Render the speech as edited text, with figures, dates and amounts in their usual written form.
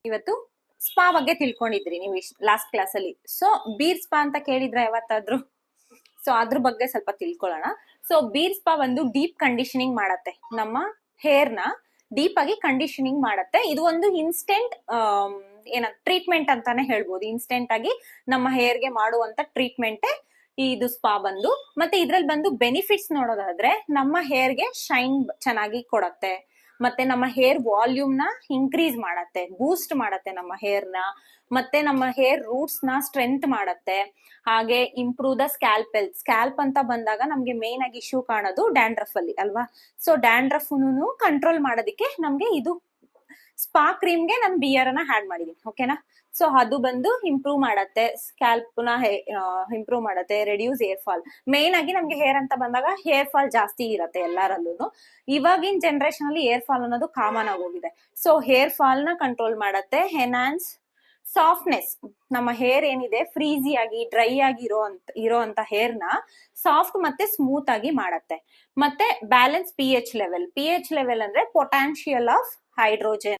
ಇವತ್ತು ಸ್ಪಾ ಬಗ್ಗೆ ತಿಳ್ಕೊಂಡಿದ್ರಿ ನೀವು ಲಾಸ್ಟ್ ಕ್ಲಾಸ್ ಅಲ್ಲಿ. ಸೊ ಬೀರ್ ಸ್ಪಾ ಅಂತ ಕೇಳಿದ್ರೆ ಯಾವತ್ತಾದ್ರೂ? ಸೊ ಅದ್ರ ಬಗ್ಗೆ ಸ್ವಲ್ಪ ತಿಳ್ಕೊಳ್ಳೋಣ. ಸೊ ಬೀರ್ ಸ್ಪಾ ಒಂದು ಡೀಪ್ ಕಂಡೀಷನಿಂಗ್ ಮಾಡತ್ತೆ, ನಮ್ಮ ಹೇರ್ ನ ಡೀಪ್ ಆಗಿ ಕಂಡೀಷನಿಂಗ್ ಮಾಡತ್ತೆ. ಇದು ಒಂದು ಇನ್ಸ್ಟೆಂಟ್ ಟ್ರೀಟ್ಮೆಂಟ್ ಅಂತಾನೆ ಹೇಳ್ಬೋದು. ಇನ್ಸ್ಟೆಂಟ್ ಆಗಿ ನಮ್ಮ ಹೇರ್ ಗೆ ಮಾಡುವಂತ ಟ್ರೀಟ್ಮೆಂಟೇ ಇದು ಸ್ಪಾ ಬಂದು. ಮತ್ತೆ ಇದ್ರಲ್ಲಿ ಬಂದು ಬೆನಿಫಿಟ್ಸ್ ನೋಡೋದಾದ್ರೆ, ನಮ್ಮ ಹೇರ್ ಗೆ ಶೈನ್ ಚೆನ್ನಾಗಿ ಕೊಡತ್ತೆ, ಮತ್ತೆ ನಮ್ಮ ಹೇರ್ ವಾಲ್ಯೂಮ್ ನ ಇನ್ಕ್ರೀಸ್ ಮಾಡತ್ತೆ, ಬೂಸ್ಟ್ ಮಾಡತ್ತೆ ನಮ್ಮ ಹೇರ್ ನ, ಮತ್ತೆ ನಮ್ಮ ಹೇರ್ ರೂಟ್ಸ್ ನ ಸ್ಟ್ರೆಂತ್ ಮಾಡತ್ತೆ. ಹಾಗೆ ಇಂಪ್ರೂವ್ ದ ಸ್ಕ್ಯಾಲ್ಪ್ ಅಂತ ಬಂದಾಗ ನಮ್ಗೆ ಮೇನ್ ಆಗಿ ಇಶ್ಯೂ ಕಾಣೋದು ಡ್ಯಾಂಡ್ರಫ್ ಅಲ್ಲಿ ಅಲ್ವಾ. ಸೊ ಡ್ಯಾಂಡ್ರಫ್ ಕಂಟ್ರೋಲ್ ಮಾಡೋದಕ್ಕೆ ನಮ್ಗೆ ಇದು ಸ್ಪಾ ಕ್ರೀಮ್ಗೆ ನಾನು ಬಿಯರ್ ಅನ್ನ ಆಡ್ ಮಾಡಿದೀನಿ, ಓಕೆನಾ. ಸೊ ಅದು ಬಂದು ಇಂಪ್ರೂವ್ ಮಾಡತ್ತೆ, ಸ್ಕ್ಯಾಲ್ಪ್ ನ ಇಂಪ್ರೂವ್ ಮಾಡತ್ತೆ, ರೆಡ್ಯೂಸ್ ಹೇರ್ ಫಾಲ್. ಮೇನ್ ಆಗಿ ನಮ್ಗೆ ಹೇರ್ ಅಂತ ಬಂದಾಗ ಹೇರ್ ಫಾಲ್ ಜಾಸ್ತಿ ಇರತ್ತೆ ಎಲ್ಲರಲ್ಲೂ. ಇವಾಗಿನ ಜನರೇಷನ್ ಅಲ್ಲಿ ಹೇರ್ ಫಾಲ್ ಅನ್ನೋದು ಕಾಮನ್ ಆಗೋಗಿದೆ. ಸೊ ಹೇರ್ ಫಾಲ್ ನ ಕಂಟ್ರೋಲ್ ಮಾಡತ್ತೆ, ಎನ್ಹಾನ್ಸ್ ಸಾಫ್ಟ್ನೆಸ್. ನಮ್ಮ ಹೇರ್ ಏನಿದೆ ಫ್ರೀಸಿ ಆಗಿ ಡ್ರೈ ಆಗಿ ಇರೋ ಹೇರ್ ನ ಸಾಫ್ಟ್ ಮತ್ತೆ ಸ್ಮೂತ್ ಆಗಿ ಮಾಡತ್ತೆ. ಮತ್ತೆ ಬ್ಯಾಲೆನ್ಸ್ ಪಿ ಎಚ್ ಲೆವೆಲ್ ಅಂದ್ರೆ ಪೊಟ್ಯಾನ್ಶಿಯಲ್ ಆಫ್ ಹೈಡ್ರೋಜನ್